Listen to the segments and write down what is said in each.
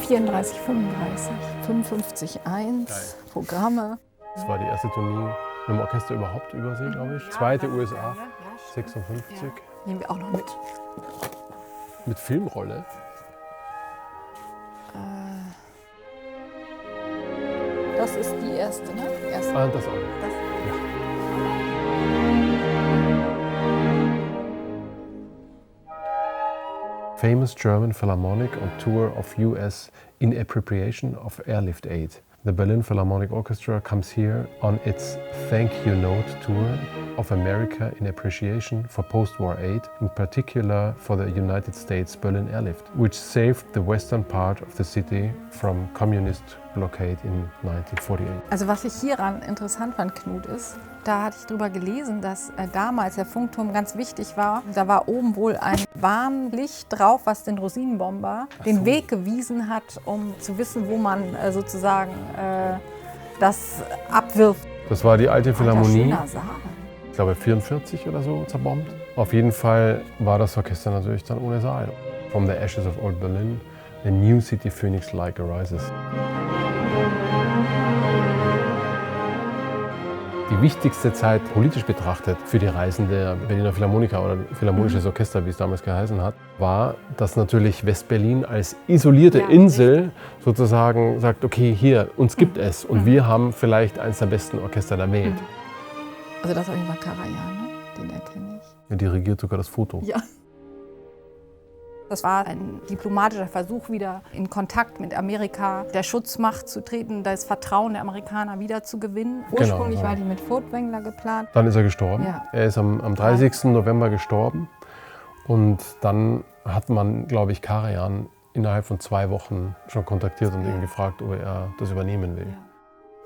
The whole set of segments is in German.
34, 35, 55, 1 Programme. Das war die erste Tournee mit dem Orchester überhaupt übersee, glaube ich. Zweite USA, 56. Ja. Nehmen wir auch noch mit. Mit Filmrolle. Das ist die erste, ne? Erste. Ah, das auch. Famous German Philharmonic on tour of US in appropriation of airlift aid. The Berlin Philharmonic Orchestra comes here on its Thank You Note tour of America in appreciation for post-war aid, in particular for the United States Berlin airlift, which saved the western part of the city from communist blockade in 1948. Also was ich hieran interessant fand, Knut, ist, da hatte ich drüber gelesen, dass damals der Funkturm ganz wichtig war. Da war oben wohl ein Warnlicht drauf, was den Rosinenbomber den Weg gewiesen hat, um zu wissen, wo man sozusagen das abwirft. Das war die alte Philharmonie. Schöner Saal. Ich glaube 44 oder so zerbombt. Auf jeden Fall war das Orchester natürlich dann ohne Saal. From the ashes of old Berlin, a new city phoenix-like arises. Die wichtigste Zeit politisch betrachtet für die Reisen der Berliner Philharmoniker oder Philharmonisches Orchester, wie es damals geheißen hat, war, dass natürlich West-Berlin als isolierte Insel sozusagen sagt, okay, hier, uns gibt es und wir haben vielleicht eines der besten Orchester der Welt. Also das ist Oliver Karajan, ne? Den erkenne ich. Er dirigiert sogar das Foto. Ja. Das war ein diplomatischer Versuch, wieder in Kontakt mit Amerika, der Schutzmacht zu treten, das Vertrauen der Amerikaner wieder zu gewinnen. Ursprünglich war die mit Furtwängler geplant. Dann ist er gestorben. Ja. Er ist am 30. November gestorben. Und dann hat man, glaube ich, Karajan innerhalb von 2 Wochen schon kontaktiert und ihn gefragt, ob er das übernehmen will.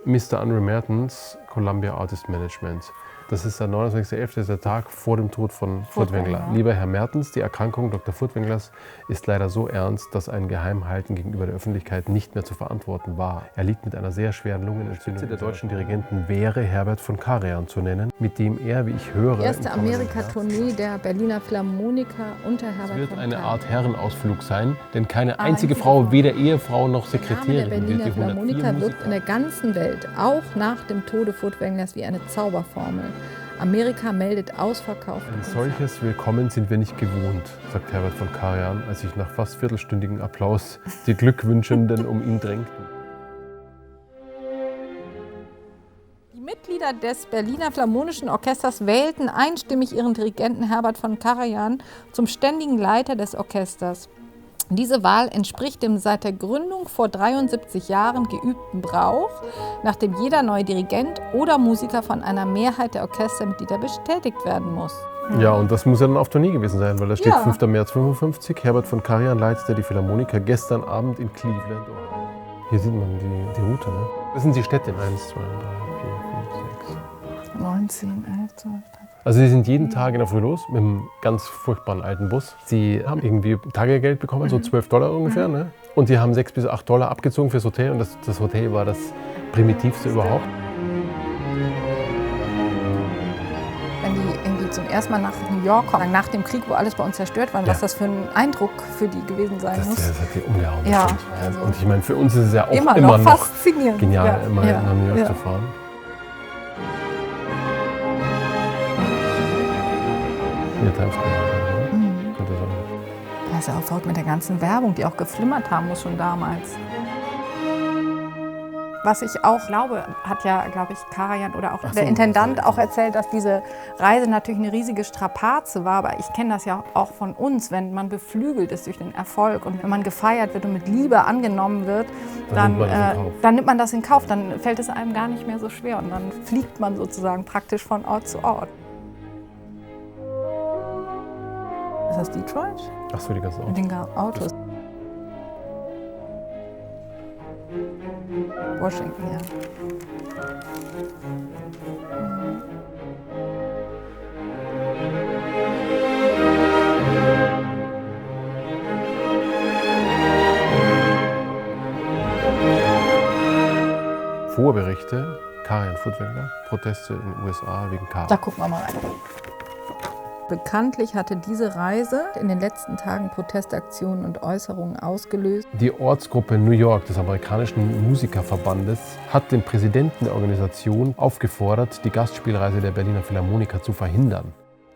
Mr. Andre Mertens, Columbia Artist Management. Das ist der 29.11., das ist der Tag vor dem Tod von Furtwängler. Lieber Herr Mertens, die Erkrankung Dr. Furtwänglers ist leider so ernst, dass ein Geheimhalten gegenüber der Öffentlichkeit nicht mehr zu verantworten war. Er liegt mit einer sehr schweren Lungenentzündung. Der deutschen Dirigenten wäre Herbert von Karajan zu nennen, mit dem er, wie ich höre, die erste Amerika-Tournee der Berliner Philharmoniker unter Herbert von Karajan. Es wird eine Art Herrenausflug sein, denn keine einzige Frau, weder Ehefrau noch Sekretärin, der Berliner Philharmoniker wirkt in der ganzen Welt, auch nach dem Tode Furtwänglers, wie eine Zauberformel. Amerika meldet Ausverkauf. Ein solches Willkommen sind wir nicht gewohnt, sagt Herbert von Karajan, als sich nach fast viertelstündigem Applaus die Glückwünschenden um ihn drängten. Die Mitglieder des Berliner Philharmonischen Orchesters wählten einstimmig ihren Dirigenten Herbert von Karajan zum ständigen Leiter des Orchesters. Diese Wahl entspricht dem seit der Gründung vor 73 Jahren geübten Brauch, nachdem jeder neue Dirigent oder Musiker von einer Mehrheit der Orchestermitglieder bestätigt werden muss. Ja, und das muss ja dann auf Tournee gewesen sein, weil da steht 5. März 55. Herbert von Karajan leitete die Philharmoniker gestern Abend in Cleveland. Hier sieht man die Route, ne? Das sind die Städte. 1, 2, 3, 4, 5, 6. 19, 11, 12. Also sie sind jeden Tag in der Früh los mit einem ganz furchtbaren alten Bus. Sie haben irgendwie Tagegeld bekommen, so $12 ungefähr. Ne? Und die haben $6 bis $8 abgezogen fürs Hotel. Und das Hotel war das primitivste überhaupt. Wenn die irgendwie zum ersten Mal nach New York kommen, nach dem Krieg, wo alles bei uns zerstört war, was das für ein Eindruck für die gewesen sein muss. Das hat die umgehauen. Ja, also und ich meine, für uns ist es ja auch immer noch faszinierend. Genial, immer nach New York zu fahren. Hier Times Square, könnte sein. Das ist ja auch verrückt mit der ganzen Werbung, die auch geflimmert haben muss schon damals. Was ich auch glaube, hat ja, glaube ich, Karajan oder auch der Intendant auch erzählt, dass diese Reise natürlich eine riesige Strapaze war. Aber ich kenne das ja auch von uns, wenn man beflügelt ist durch den Erfolg und wenn man gefeiert wird und mit Liebe angenommen wird, dann nimmt man das in Kauf. Dann fällt es einem gar nicht mehr so schwer und dann fliegt man sozusagen praktisch von Ort zu Ort. Ist das Detroit? Ach so, die ganzen Autos. Mit den Autos. Washington, ja. Vorberichte, Karajan Furtwängler, Proteste in den USA wegen Chaos. Da gucken wir mal rein. Bekanntlich hatte diese Reise in den letzten Tagen Protestaktionen und Äußerungen ausgelöst. Die Ortsgruppe New York des amerikanischen Musikerverbandes hat den Präsidenten der Organisation aufgefordert, die Gastspielreise der Berliner Philharmoniker zu verhindern.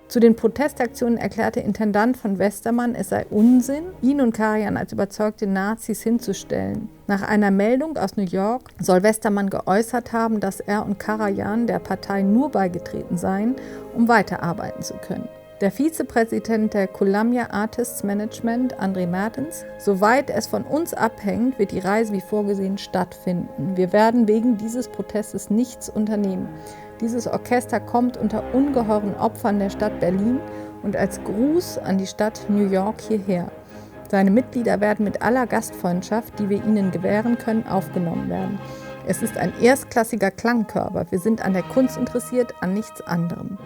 Zu den Protestaktionen erklärte Intendant von Westermann, es sei Unsinn, ihn und Karajan als überzeugte Nazis hinzustellen. Nach einer Meldung aus New York soll Westermann geäußert haben, dass er und Karajan der Partei nur beigetreten seien, um weiterarbeiten zu können. Der Vizepräsident der Columbia Artists Management, André Mertens: Soweit es von uns abhängt, wird die Reise wie vorgesehen stattfinden. Wir werden wegen dieses Protestes nichts unternehmen. Dieses Orchester kommt unter ungeheuren Opfern der Stadt Berlin und als Gruß an die Stadt New York hierher. Seine Mitglieder werden mit aller Gastfreundschaft, die wir ihnen gewähren können, aufgenommen werden. Es ist ein erstklassiger Klangkörper. Wir sind an der Kunst interessiert, an nichts anderem.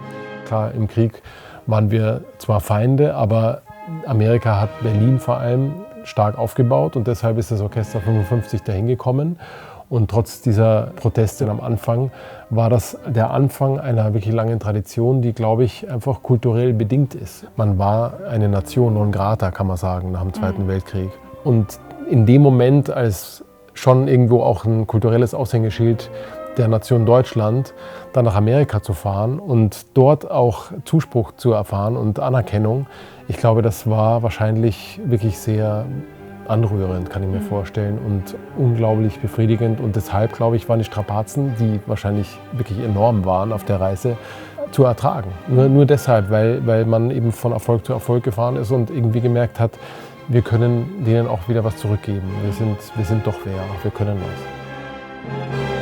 Klar, im Krieg waren wir zwar Feinde, aber Amerika hat Berlin vor allem stark aufgebaut und deshalb ist das Orchester 55 dahin gekommen. Und trotz dieser Proteste am Anfang war das der Anfang einer wirklich langen Tradition, die, glaube ich, einfach kulturell bedingt ist. Man war eine Nation non grata, kann man sagen, nach dem Zweiten Weltkrieg. Und in dem Moment, als schon irgendwo auch ein kulturelles Aushängeschild der Nation Deutschland, dann nach Amerika zu fahren und dort auch Zuspruch zu erfahren und Anerkennung, ich glaube, das war wahrscheinlich wirklich sehr anrührend, kann ich mir vorstellen, und unglaublich befriedigend. Und deshalb, glaube ich, waren die Strapazen, die wahrscheinlich wirklich enorm waren auf der Reise, zu ertragen. Nur deshalb, weil man eben von Erfolg zu Erfolg gefahren ist und irgendwie gemerkt hat, wir können denen auch wieder was zurückgeben. Wir sind doch wer, wir können was.